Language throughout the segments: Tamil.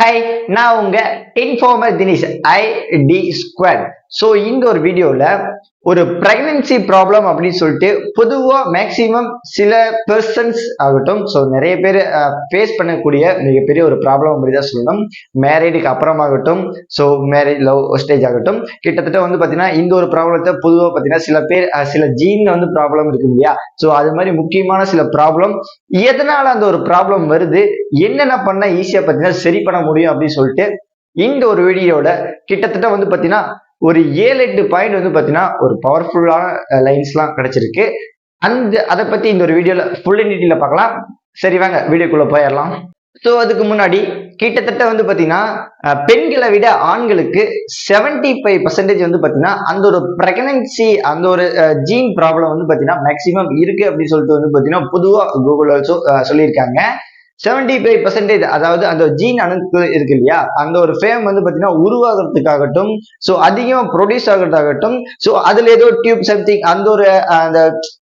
ஹாய், நான் உங்க informer Dinesh IT squad. So இந்த ஒரு வீடியோல ஒரு பிரெக்னன்சி ப்ராப்ளம் அப்படின்னு சொல்லிட்டு பொதுவாக மேக்சிமம் சில பர்சன்ஸ் ஆகட்டும், ஸோ நிறைய பேர் ஃபேஸ் பண்ணக்கூடிய மிகப்பெரிய ஒரு ப்ராப்ளம் அப்படிதான் சொல்லணும். மேரேஜுக்கு அப்புறமாகட்டும், ஸோ மேரேஜ் லவ் ஸ்டேஜ் ஆகட்டும், கிட்டத்தட்ட வந்து பார்த்தீங்கன்னா இந்த ஒரு ப்ராப்ளத்தை பொதுவாக பார்த்தீங்கன்னா சில பேர் சில ஜீன்ல வந்து ப்ராப்ளம் இருக்கு இல்லையா. ஸோ அது மாதிரி முக்கியமான சில ப்ராப்ளம், எதனால அந்த ஒரு ப்ராப்ளம் வருது, என்னென்ன பண்ண ஈஸியா பார்த்தீங்கன்னா சரி பண்ண முடியும் அப்படின்னு சொல்லிட்டு இந்த ஒரு வீடியோட கிட்டத்தட்ட வந்து பார்த்தீங்கன்னா ஒரு 7-8 பாயிண்ட் வந்து பார்த்தீங்கன்னா ஒரு பவர்ஃபுல்லான லைன்ஸ்லாம் கிடைச்சிருக்கு. அதை பத்தி இந்த ஒரு வீடியோல ஃபுல் டீட்டெயில பார்க்கலாம். சரி, வாங்க வீடியோக்குள்ள போயிடலாம். ஸோ அதுக்கு முன்னாடி கிட்டத்தட்ட வந்து பார்த்தீங்கன்னா பெண்களை விட ஆண்களுக்கு 75% வந்து பார்த்தீங்கன்னா அந்த ஒரு பிரெக்னன்சி அந்த ஒரு ஜீன் ப்ராப்ளம் வந்து பார்த்தீங்கன்னா மேக்சிமம் இருக்கு அப்படின்னு சொல்லிட்டு வந்து பார்த்தீங்கன்னா பொதுவாக கூகுள் ஆல்சோ சொல்லியிருக்காங்க. 75%, அதாவது அந்த ஜீன் அணுக்கள் இருக்கு இல்லையா, அந்த ஒரு ஃபேம் வந்து பாத்தீங்கன்னா உருவாகிறதுக்காகட்டும், சோ அதிகம் ப்ரொடியூஸ் ஆகிறதாகட்டும், சோ அதுல ஏதோ டியூப் சம்திங் அந்த ஒரு அந்த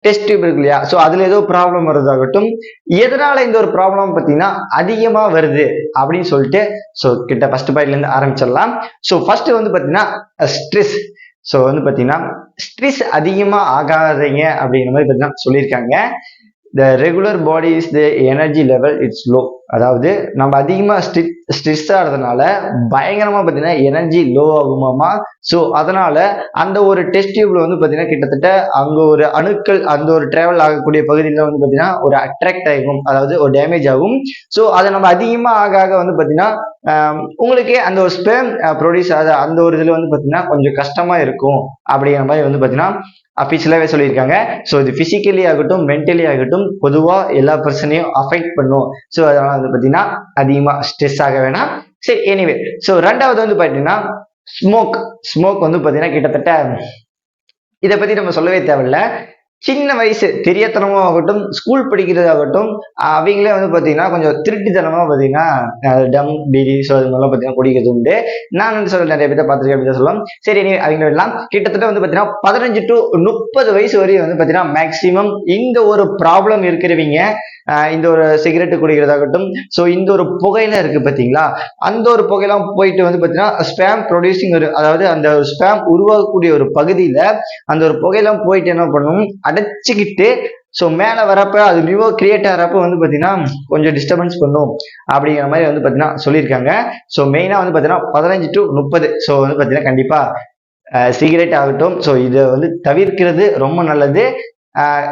டெஸ்ட் டியூப் இருக்கு இல்லையா, சோ அதுல ஏதோ ப்ராப்ளம் வருதாகட்டும், எதனால இந்த ஒரு ப்ராப்ளம் பாத்தீங்கன்னா அதிகமா வருது அப்படின்னு சொல்லிட்டு சோ கிட்ட ஃபர்ஸ்ட் பாயிண்ட்ல இருந்து ஆரம்பிச்சிடலாம். சோ ஃபர்ஸ்ட் வந்து பாத்தீங்கன்னா ஸ்ட்ரெஸ். சோ வந்து பாத்தீங்கன்னா ஸ்ட்ரெஸ் அதிகமா ஆகாதீங்க அப்படிங்கிற மாதிரி பாத்தீங்கன்னா சொல்லியிருக்காங்க. the regular body is the energy level it's low. அதாவது நம்ம அதிகமா ஸ்ட்ரெஸ் ஆகிறதுனால பயங்கரமா பாத்தீங்கன்னா எனர்ஜி லோ ஆகுமாமா. ஸோ அதனால அந்த ஒரு டெஸ்ட் டியூப்ல வந்து பாத்தீங்கன்னா கிட்டத்தட்ட அங்க ஒரு அணுக்கள் அந்த ஒரு டிராவல் ஆகக்கூடிய பகுதியில வந்து பாத்தீங்கன்னா ஒரு அட்ராக்ட் ஆகும், அதாவது ஒரு டேமேஜ் ஆகும். ஸோ அதை நம்ம அதிகமா ஆக வந்து பாத்தீங்கன்னா உங்களுக்கே அந்த ஒரு ஸ்பெர்ம் ப்ரொடியூஸ் ஆகுது, அந்த ஒரு இதுல வந்து பாத்தீங்கன்னா கொஞ்சம் கஷ்டமா இருக்கும் அப்படிங்கிற மாதிரி வந்து பாத்தீங்கன்னா அபிஷியலாவே சொல்லியிருக்காங்க. ஸோ இது பிசிக்கலி ஆகட்டும் மென்டலி ஆகட்டும் பொதுவா எல்லா பர்சனையும் அஃபெக்ட் பண்ணும். ஸோ அதனால வந்து பாத்தீங்கன்னா அதிகமா ஸ்ட்ரெஸ் ஆக வேணாம். சரி, எனிவே ஸோ ரெண்டாவது வந்து பாத்தீங்கன்னா ஸ்மோக் வந்து பாத்தீங்கன்னா கிட்டத்தட்ட இதை பத்தி நம்ம சொல்லவே தேவையில்ல. சின்ன வயசு தெரியாதனமா ஆகட்டும், ஸ்கூல் படிக்கிறதாகட்டும், அவங்களே வந்து பாத்தீங்கன்னா கொஞ்சம் திருட்டுத்தனமா பாத்தீங்கன்னா டம் பீடி ஸோ அது மாதிரிலாம் பாத்தீங்கன்னா குடிக்கிறது உண்டு. நான் வந்து சொல்ல நிறைய பேர் பார்த்துருக்கேன் அப்படின்னு சொல்லலாம். சரி, அவங்க எல்லாம் கிட்டத்தட்ட வந்து பாத்தீங்கன்னா 15 to 30 வயசு வரையும் வந்து பாத்தீங்கன்னா மேக்சிமம் இந்த ஒரு ப்ராப்ளம் இருக்கிறவங்க இந்த ஒரு சிகரெட் குடிக்கிறதாகட்டும், ஸோ இந்த ஒரு புகையில இருக்கு பாத்தீங்களா, அந்த ஒரு புகையெல்லாம் போயிட்டு வந்து பாத்தீங்கன்னா ஸ்பேம் ப்ரொடியூசிங் ஒரு, அதாவது அந்த ஸ்பேம் உருவாகக்கூடிய ஒரு பகுதியில அந்த ஒரு புகையெல்லாம் போயிட்டு என்ன பண்ணும், அடைச்சுக்கிட்டு ஸோ மேல வரப்ப அது நியூவா கிரியேட் ஆகிறப்ப வந்து பாத்தீங்கன்னா கொஞ்சம் டிஸ்டர்பன்ஸ் பண்ணும் அப்படிங்கிற மாதிரி வந்து பாத்தீங்கன்னா சொல்லியிருக்காங்க. ஸோ மெயினா வந்து பாத்தீங்கன்னா 15 to 30 ஸோ வந்து பாத்தீங்கன்னா கண்டிப்பா சிகரெட் ஆகட்டும், ஸோ இதை வந்து தவிர்க்கிறது ரொம்ப நல்லது.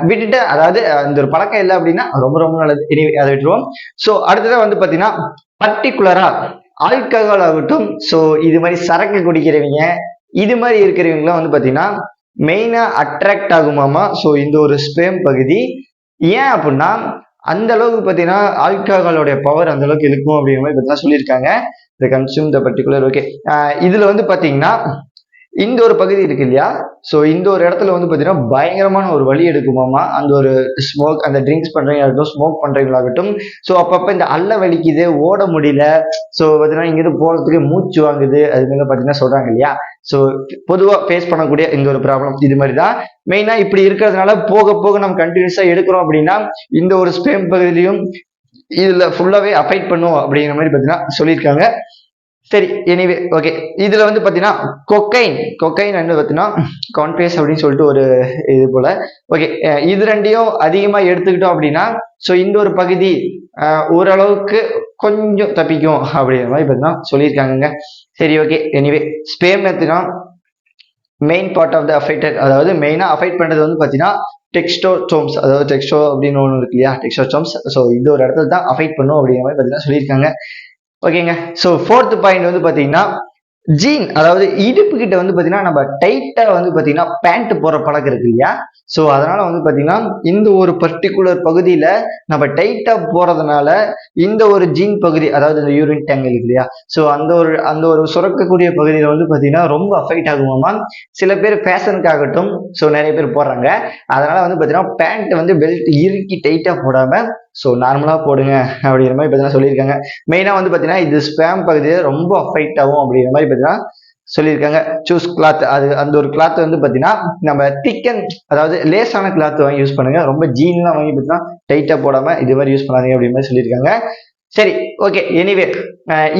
விட்டுட்டு, அதாவது இந்த ஒரு பழக்கம் இல்லை அப்படின்னா ரொம்ப ரொம்ப நல்லது. அதை விட்டுருவோம். ஸோ அடுத்ததான் வந்து பாத்தீங்கன்னா பர்டிகுலரா ஆல்கஹால் ஆகட்டும், ஸோ இது மாதிரி சரக்கு குடிக்கிறவங்க இது மாதிரி இருக்கிறவங்களாம் வந்து பாத்தீங்கன்னா மெயினா அட்ராக்ட் ஆகுமாமா. ஸோ இந்த ஒரு ஸ்பேம் பகுதி ஏன் அப்படின்னா அந்த அளவுக்கு பார்த்தீங்கன்னா ஆல்கஹாலோடைய பவர் அந்த அளவுக்கு இருக்கும் அப்படிங்கிற மாதிரி பார்த்தீங்கன்னா சொல்லியிருக்காங்க. த கன்சியூம் த பர்டிகுலர். ஓகே, இதுல வந்து பாத்தீங்கன்னா இந்த ஒரு பகுதி இருக்கு இல்லையா, ஸோ இந்த ஒரு இடத்துல வந்து பாத்தீங்கன்னா பயங்கரமான ஒரு வலி எடுக்குமாமா. அந்த ஒரு ஸ்மோக், அந்த ட்ரிங்க்ஸ் பண்றவங்களாகட்டும் ஸ்மோக் பண்றவங்களாகட்டும், ஸோ அப்பப்ப இந்த அல்ல வலிக்குது, ஓட முடியல, ஸோ பாத்தீங்கன்னா இங்கிருந்து போறதுக்கு மூச்சு வாங்குது, அது மாதிரி பாத்தீங்கன்னா சொல்றாங்க இல்லையா. ஸோ பொதுவா ஃபேஸ் பண்ணக்கூடிய இந்த ஒரு ப்ராப்ளம் இது மாதிரி தான். மெயினா இப்படி இருக்கிறதுனால போக போக நம்ம கண்டினியூஸா எடுக்கிறோம் அப்படின்னா இந்த ஒரு ஸ்பேம் பகுதியிலையும் இதுல ஃபுல்லாவே அஃபெக்ட் பண்ணும் அப்படிங்கிற மாதிரி பாத்தீங்கன்னா சொல்லியிருக்காங்க. சரி, எனிவே ஓகே. இதுல வந்து பாத்தீங்கன்னா கொக்கைன் வந்து பாத்தீங்கன்னா கான்பியஸ் அப்படின்னு சொல்லிட்டு ஒரு இது போல. ஓகே, இது ரெண்டையும் அதிகமா எடுத்துக்கிட்டோம் அப்படின்னா ஸோ இந்த ஒரு பகுதி ஓரளவுக்கு கொஞ்சம் தப்பிக்கும் அப்படிங்கிற மாதிரி பாத்தீங்கன்னா சொல்லியிருக்காங்க. சரி, ஓகே. எனிவே ஸ்பேம் எடுத்துனா main part of the affected, அதாவது மெயினா அஃபெக்ட் பண்றது வந்து பாத்தீங்கன்னா டெக்ஸ்டோசோம்ஸ், அதாவது டெக்ஸ்டோ அப்படின்னு ஒன்று இருக்கு இல்லையா, டெக்ஸ்டோசோம்ஸ். ஸோ இந்த ஒரு இடத்துல தான் அஃபெக்ட் பண்ணும் அப்படிங்கிற மாதிரி பாத்தீங்கன்னா சொல்லியிருக்காங்க. ஓகேங்க. ஸோ ஃபோர்த் பாயிண்ட் வந்து பாத்தீங்கன்னா ஜீன், அதாவது இடுப்பு கிட்ட வந்து பாத்தீங்கன்னா நம்ம டைட்டா வந்து பாத்தீங்கன்னா பேண்ட் போற பழக்கம் இருக்கு இல்லையா. ஸோ அதனால வந்து பாத்தீங்கன்னா இந்த ஒரு பர்டிகுலர் பகுதியில நம்ம டைட்டா போறதுனால இந்த ஒரு ஜீன் பகுதி, அதாவது இந்த யூரின் டேங்க் இருக்கு இல்லையா, ஸோ அந்த ஒரு சுரக்கக்கூடிய பகுதியில வந்து பாத்தீங்கன்னா ரொம்ப அஃபெக்ட் ஆகுமாமா. சில பேர் ஃபேஷனுக்காகட்டும் ஸோ நிறைய பேர் போடுறாங்க. அதனால வந்து பாத்தீங்கன்னா பேண்ட் வந்து பெல்ட் இறுக்கி டைட்டா போடாம ஸோ நார்மலா போடுங்க அப்படிங்கிற மாதிரி பார்த்தீங்கன்னா சொல்லியிருக்காங்க. மெயினா வந்து பாத்தீங்கன்னா இது ஸ்பேம் பகுதியில் ரொம்ப அஃபெக்ட் ஆகும் அப்படிங்கிற மாதிரி பார்த்தீங்கன்னா சொல்லியிருக்காங்க. சூஸ் கிளாத், அது அந்த ஒரு கிளாத் வந்து பாத்தீங்கன்னா நம்ம திக்கன், அதாவது லேசான கிளாத் வாங்கி யூஸ் பண்ணுங்க. ரொம்ப ஜீன்லாம் வாங்கி பார்த்தீங்கன்னா டைட்டா போடாம இது மாதிரி யூஸ் பண்ணாதீங்க அப்படின்னு மாதிரி சொல்லியிருக்காங்க. சரி, ஓகே. எனிவே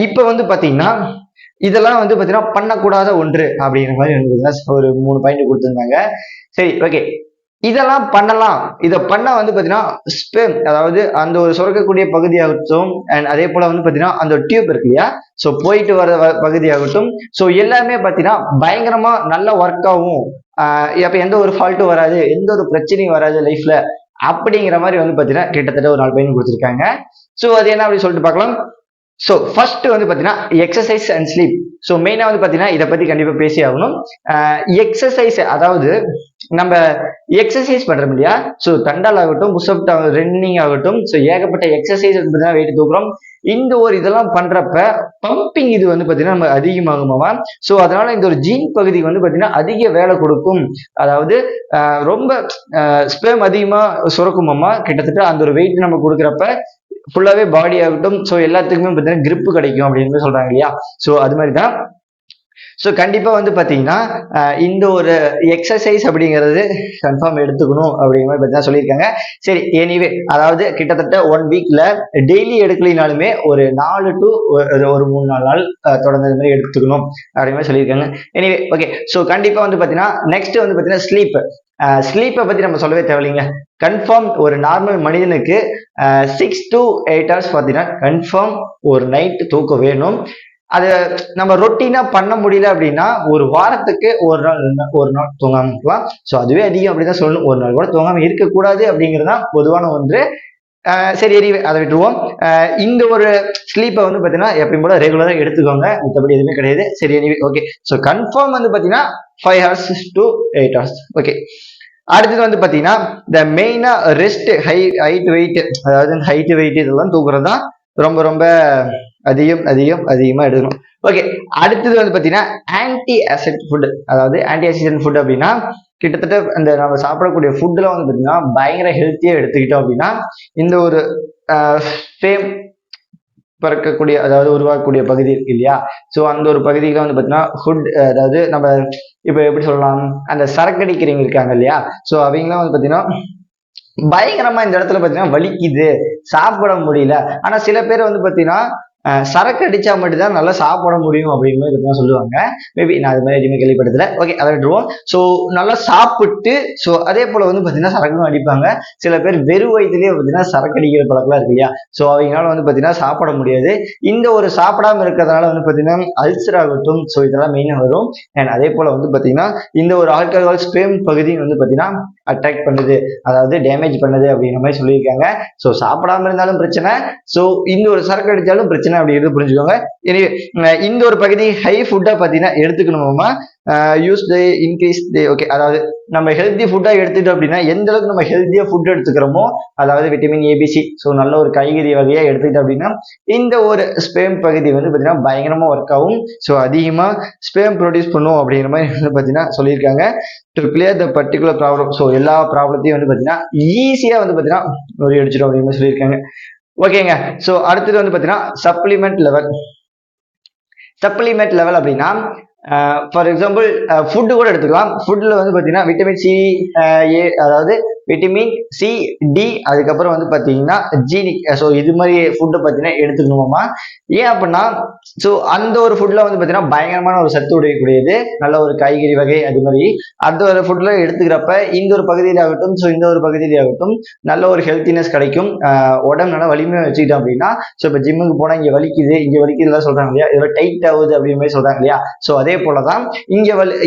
இப்ப வந்து பாத்தீங்கன்னா இதெல்லாம் வந்து பாத்தீங்கன்னா பண்ணக்கூடாத ஒன்று அப்படிங்கிற மாதிரி ஒரு 3 பாயிண்ட் கொடுத்திருந்தாங்க. சரி, ஓகே. இதெல்லாம் பண்ணலாம். இத பண்ணா வந்து பாத்தீங்கன்னா ஸ்பெர்ம், அதாவது அந்த ஒரு சுரக்கக்கூடிய பகுதியாகட்டும் அண்ட் அதே போல வந்து பாத்தீங்கன்னா அந்த டியூப் இருக்கு இல்லையா, சோ போயிட்டு வர பகுதியாகட்டும், சோ எல்லாமே பாத்தீங்கன்னா பயங்கரமா நல்லா ஒர்க் ஆகும். அப்ப எந்த ஒரு ஃபால்ட்டும் வராது, எந்த ஒரு பிரச்சனையும் வராது லைஃப்ல அப்படிங்கிற மாதிரி வந்து பாத்தீங்கன்னா கிட்டத்தட்ட ஒரு 4 பாயிண்ட் கொடுத்திருக்காங்க. சோ அது என்ன அப்படின்னு சொல்லிட்டு பார்க்கலாம். சோ ஃபர்ஸ்ட் வந்து பாத்தீங்கன்னா எக்ஸசைஸ் அண்ட் ஸ்லீப். சோ மெயினா வந்து பாத்தீங்கன்னா இத பத்தி கண்டிப்பா பேசி ஆகணும். எக்ஸசைஸ், அதாவது நம்ம எக்ஸசைஸ் பண்றோம் இல்லையா, சோ தண்டால் ஆகட்டும், புஷ்அப், ரன்னிங் ஆகட்டும், சோ ஏகப்பட்ட எக்ஸசைஸ் வந்து பாத்தீங்கன்னா வெயிட் தூக்குறோம். இந்த ஒரு இதெல்லாம் பண்றப்ப பம்பிங் இது வந்து பாத்தீங்கன்னா நம்ம அதிகமாகுமாமா. சோ அதனால இந்த ஒரு ஜீன் பகுதி வந்து பாத்தீங்கன்னா அதிக வேலை கொடுக்கும். அதாவது ரொம்ப ஸ்பெர்ம் அதிகமா சுரக்குமாமா. கிட்டத்தட்ட அந்த ஒரு வெயிட் நம்ம கொடுக்குறப்ப ஃபுல்லாவே பாடி ஆகட்டும், சோ எல்லாத்துக்குமே பாத்தீங்கன்னா grip கிடைக்கும் அப்படின்னு சொல்றாங்க இல்லையா, சோ அது மாதிரி தான். சோ கண்டிப்பா வந்து பாத்தீங்கன்னா இந்த ஒரு எக்ஸசைஸ் அப்படிங்கிறது கன்ஃபார்ம் எடுத்துக்கணும் அப்படிங்கிற மாதிரி பத்தி சொல்லியிருக்காங்க. சரி, எனிவே அதாவது கிட்டத்தட்ட 1 வீக்ல டெய்லி எடுக்கலினாலுமே ஒரு 4 டு ஒரு 3-4 நாள் தொடர்ந்து மாதிரி எடுத்துக்கணும் அப்படிங்கிற மாதிரி சொல்லியிருக்காங்க. Anyway okay. சோ கண்டிப்பா வந்து பாத்தீங்கன்னா நெக்ஸ்ட் வந்து பாத்தீங்கன்னா ஸ்லீப்பை பத்தி நம்ம சொல்லவே தேவையில்லைங்க. கன்ஃபார்ம் ஒரு நார்மல் மனிதனுக்கு 6 to 8 hours பாத்தீங்கன்னா கன்ஃபார்ம் ஒரு நைட் தூக்கம் வேணும். அது நம்ம ரொட்டீனா பண்ண முடியல அப்படின்னா ஒரு வாரத்துக்கு ஒரு நாள் தூங்காம இருக்கலாம். சோ அதுவே அதிகம் அப்படிதான் சொல்லணும். ஒரு நாள் கூட தூங்காம இருக்கக்கூடாது அப்படிங்கிறது தான் பொதுவான ஒன்று. சரி, எரிவே அதை விட்டுருவோம். இந்த ஒரு ஸ்லீப்பை வந்து பாத்தீங்கன்னா எப்பயும் போல ரெகுலரா எடுத்துக்கோங்க, மத்தபடி எதுவுமே கிடையாது. சரி, எனிவே ஓகே. சோ கன்ஃபார்ம் வந்து பாத்தீங்கன்னா 5 hours to 8 hours. ஓகே. அடுத்தது வந்து பாத்தீங்கன்னா இந்த மெயினா ரெஸ்ட், ஹைட் வெயிட், அதாவது ஹைட் வெயிட் இதெல்லாம் தூக்குறது தான் ரொம்ப ரொம்ப அதிகமா எடுக்கணும். ஓகே. அடுத்தது வந்து பாத்தீங்கன்னா ஆன்டி ஆசிட் ஃபுட். அதாவது ஆன்டி ஆக்சிடென்ட் ஃபுட் அப்படின்னா கிட்டத்தட்ட அந்த நம்ம சாப்பிடக்கூடிய ஃபுட்லாம் வந்து பாத்தீங்கன்னா பயங்கர ஹெல்த்தியா எடுத்துக்கிட்டோம் அப்படின்னா இந்த ஒரு சேம் பிறக்கக்கூடிய, அதாவது உருவாக்கக்கூடிய பகுதி இருக்கு இல்லையா, சோ அந்த ஒரு பகுதியில வந்து பாத்தீங்கன்னா ஃபுட், அதாவது நம்ம இப்ப எப்படி சொல்லலாம், அந்த சரக்கடிக்கிறவங்க இருக்காங்க இல்லையா, சோ அவங்கலாம் வந்து பாத்தீங்கன்னா பயங்கரமா இந்த இடத்துல பாத்தீங்கன்னா வலிக்குது, சாப்பிட முடியல. ஆனா சில பேர் வந்து பாத்தீங்கன்னா சரக்கு அடிச்சா மட்டும்தான் நல்லா சாப்பிட முடியும் அப்படிங்கிற மாதிரி சொல்லுவாங்க. மேபி நான் அது மாதிரி எதுவுமே கேள்விப்பட்டதில்ல. ஓகே, அதை விட்டுருவோம். ஸோ நல்லா சாப்பிட்டு, ஸோ அதே போல வந்து பார்த்தீங்கன்னா சரக்கும் அடிப்பாங்க. சில பேர் வெறும் வயிற்றுலேயே பார்த்தீங்கன்னா சரக்கு அடிக்கிற பழக்கம்லாம் இருக்கு இல்லையா, ஸோ அவங்களால வந்து பார்த்தீங்கன்னா சாப்பிட முடியாது. இந்த ஒரு சாப்பிடாம இருக்கிறதுனால வந்து பார்த்தீங்கன்னா அல்சர் ஆகட்டும், ஸோ இதெல்லாம் மெயினாக வரும். அண்ட் அதே போல வந்து பார்த்தீங்கன்னா இந்த ஒரு ஆல்கஹால் ஸ்பெர்ம் பகுதி வந்து பார்த்தீங்கன்னா அட்ராக்ட் பண்ணுது, அதாவது டேமேஜ் பண்ணுது அப்படிங்கிற மாதிரி சொல்லியிருக்காங்க. ஸோ சாப்பிடாம இருந்தாலும் பிரச்சனை, ஸோ இந்த ஒரு சரக்கு அடிச்சாலும் பிரச்சனை அப்படிங்கிறது புரிஞ்சுக்கோங்க. இந்த ஒரு பகுதி ஹை ஃபுட்டா பாத்தீங்கன்னா எடுத்துக்கணுமா, யூஸ் டே இன்க்ரீஸ் டே. ஓகே, அதாவது நம்ம ஹெல்த்தி ஃபுட்டா எடுத்துட்டோம் அப்படின்னா எந்த அளவுக்கு நம்ம ஹெல்த்தியா ஃபுட் எடுத்துக்கிறோமோ, அதாவது விட்டமின் ஏபிசி, ஸோ நல்ல ஒரு காய்கறி வகையா எடுத்துக்கிட்டோம் அப்படின்னா இந்த ஒரு ஸ்பெர்ம் பகுதி வந்து பாத்தீங்கன்னா பயங்கரமா ஒர்க் ஆகும். ஸோ அதிகமா ஸ்பெர்ம் ப்ரொடியூஸ் பண்ணும் அப்படிங்கிற மாதிரி வந்து பாத்தீங்கன்னா சொல்லியிருக்காங்க. To clear the particular problem, so எல்லா ப்ராப்ளத்தையும் வந்து பாத்தீங்கன்னா ஈஸியா வந்து பாத்தீங்கன்னா முறியடிச்சிடும் அப்படிங்கிற மாதிரி சொல்லியிருக்காங்க. ஓகேங்க. சோ அடுத்தது வந்து பாத்தீங்கன்னா சப்ளிமெண்ட் லெவல் அப்படின்னா ஃபார் எக்ஸாம்பிள் ஃபுட்டு கூட எடுத்துக்கலாம். ஃபுட்ல வந்து பாத்தீங்கன்னா விட்டமின் சி, ஏ, அதாவது விட்டமின் சி, டி, அதுக்கப்புறம் வந்து பாத்தீங்கன்னா ஜீனிக், ஸோ இது மாதிரி ஃபுட்டை பாத்தீங்கன்னா எடுத்துக்கணுமாமா. ஏன் அப்படின்னா ஸோ அந்த ஒரு ஃபுட்ல வந்து பாத்தீங்கன்னா பயங்கரமான ஒரு சத்து உடையக்கூடியது, நல்ல ஒரு காய்கறி வகை, அது மாதிரி அந்த ஒரு ஃபுட்ல எடுத்துக்கிறப்ப இந்த ஒரு பகுதியில ஆகட்டும், ஸோ இந்த ஒரு பகுதியில ஆகட்டும் நல்ல ஒரு ஹெல்த்தினஸ் கிடைக்கும். உடம்பு நல்லா வலிமையா வச்சுக்கிட்டோம் அப்படின்னா, ஸோ இப்போ ஜிம்முக்கு போனா இங்க வலிக்குதுலாம் சொல்றாங்க இல்லையா, இதெல்லாம் டைட் ஆகுது அப்படின்னு மாதிரி சொல்றாங்க இல்லையா, ஸோ அதே போலதான்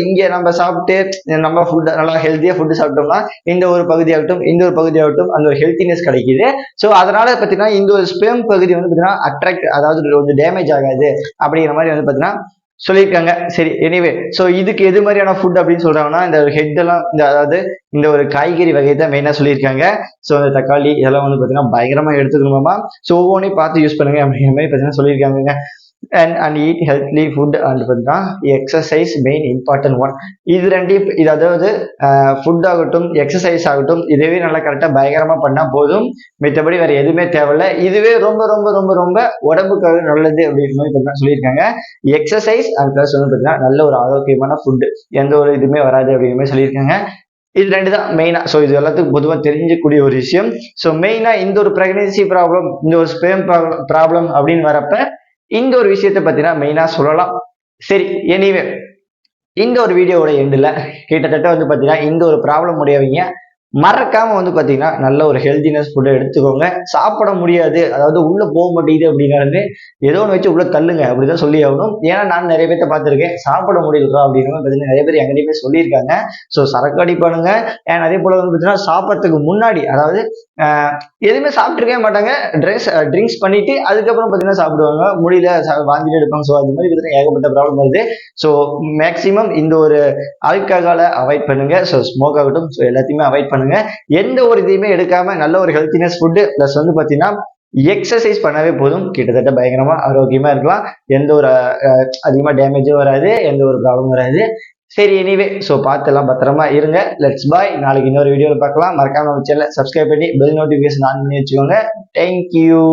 இங்க நம்ம சாப்பிட்டு நம்ம ஃபுட் நல்லா ஹெல்த்தியா ஃபுட் சாப்பிட்டோம்னா இந்த ஒரு பகுதியாகட்டும் இந்த ஒரு பகுதியாகட்டும் அந்த ஒரு ஹெல்த்தினஸ் கிடைக்குது. ஸோ அதனால பாத்தீங்கன்னா இந்த ஒரு ஸ்பெர்ம் பகுதி வந்து பாத்தீங்கன்னா அட்ராக்ட், அதாவது கொஞ்சம் டேமேஜ் ஆகாது அப்படிங்கிற மாதிரி வந்து பாத்தீங்கன்னா சொல்லியிருக்காங்க. சரி, எனிவே ஸோ இதுக்கு எது மாதிரியான ஃபுட் அப்படின்னு சொல்றாங்கன்னா இந்த ஹெட் எல்லாம், அதாவது இந்த ஒரு காய்கறி வகையை தான் மெயினா சொல்லியிருக்காங்க. ஸோ அந்த தக்காளி இதெல்லாம் வந்து பாத்தீங்கன்னா பயங்கரமா எடுத்துக்கணுமாமா. ஸோ ஒவ்வொன்றையும் பார்த்து யூஸ் பண்ணுங்க அப்படிங்கிற மாதிரி பாத்தீங்கன்னா சொல்லியிருக்காங்க. and eat healthy food and பார்த்தீங்கன்னா எக்ஸசைஸ் மெயின் இம்பார்ட்டன்ட் ஒன். இது ரெண்டையும், இது அதாவது ஃபுட் ஆகட்டும் எக்ஸசைஸ் ஆகட்டும் இதுவே நல்லா கரெக்டா பயங்கரமா பண்ணா போதும், மத்தபடி வேற எதுவுமே தேவையில்ல. இதுவே ரொம்ப ரொம்ப ரொம்ப ரொம்ப உடம்புக்காக நல்லது அப்படிங்கிற மாதிரி பார்த்தீங்கன்னா சொல்லியிருக்காங்க. எக்ஸசைஸ் அண்ட் பிளஸ் வந்து பார்த்தீங்கன்னா நல்ல ஒரு ஆரோக்கியமான ஃபுட், எந்த ஒரு இதுவுமே வராது அப்படிங்கிற மாதிரி சொல்லியிருக்காங்க. இது ரெண்டு தான் மெயினா. ஸோ இது எல்லாத்துக்கும் பொதுவாக தெரிஞ்சக்கூடிய ஒரு விஷயம். ஸோ மெயினா இந்த ஒரு பிரெக்னன்சி ப்ராப்ளம், இந்த ஒரு ஸ்பெர்ம் ப்ராப்ளம் அப்படின்னு வரப்ப இந்த ஒரு விஷயத்தை பத்தினா மெயினா சொல்லலாம். சரி, எனிவே இந்த ஒரு வீடியோவோட எண்டில் கிட்டத்தட்ட வந்து பார்த்தீங்கன்னா இந்த ஒரு ப்ராப்ளம் உடையவங்க மறக்காம வந்து பாத்தீங்கன்னா நல்ல ஒரு ஹெல்தினஸ் ஃபுட்டை எடுத்துக்கோங்க. சாப்பிட முடியாது, அதாவது உள்ள போக மாட்டேங்குது அப்படின்னாலுமே ஏதோ ஒன்று வச்சு உள்ள தள்ளுங்க அப்படிதான் சொல்லி ஆகணும். ஏன்னா நான் நிறைய பேர்த்த பார்த்துருக்கேன், சாப்பிட முடியலா அப்படின்னு பார்த்தீங்கன்னா நிறைய பேர் எங்கிட்டயுமே சொல்லியிருக்காங்க. ஸோ சரக்கு அடிப்பானுங்க. அண்ட் அதே போல வந்து பார்த்தீங்கன்னா சாப்பிட்றதுக்கு முன்னாடி, அதாவது எதுவுமே சாப்பிட்டுருக்கவே மாட்டாங்க, ட்ரிங்க்ஸ் பண்ணிட்டு அதுக்கப்புறம் பார்த்தீங்கன்னா சாப்பிடுவாங்க, முடியல வாங்கிட்டு எடுப்பாங்க. ஸோ அது மாதிரி பார்த்தீங்கன்னா ஏகப்பட்ட ப்ராப்ளம் வருது. ஸோ மேக்சிமம் இந்த ஒரு ஆல்கஹாலை அவாய்ட் பண்ணுங்க. ஸோ ஸ்மோக் ஆகட்டும், ஸோ எல்லாத்தையுமே அவாய்ட் பண்ணுங்க. எந்த ஒரு இதையுமே எடுக்காம நல்ல ஒரு ஹெல்த்தினஸ் ஃபுட் பிளஸ் வந்து பாத்தீங்கன்னா எக்ஸசைஸ் பண்ணவே போதும், கிட்டத்தட்ட பயங்கரமா ஆரோக்கியமா இருக்கலாம். எந்த ஒரு அதிகமா டேமேஜும் வராது, எந்த ஒரு ப்ராப்ளமும் வராது. சரி, எனிவே ஸோ பார்த்துலாம் பத்திரமா இருங்க. லெட்ஸ் பாய். நாளைக்கு இன்னொரு வீடியோவில் பார்க்கலாம். மறக்காம நம்ம சேனலை சப்ஸ்கிரைப் பண்ணி பெல் நோட்டிஃபிகேஷன் ஆன் பண்ணி வச்சுக்கோங்க. தேங்க்யூ.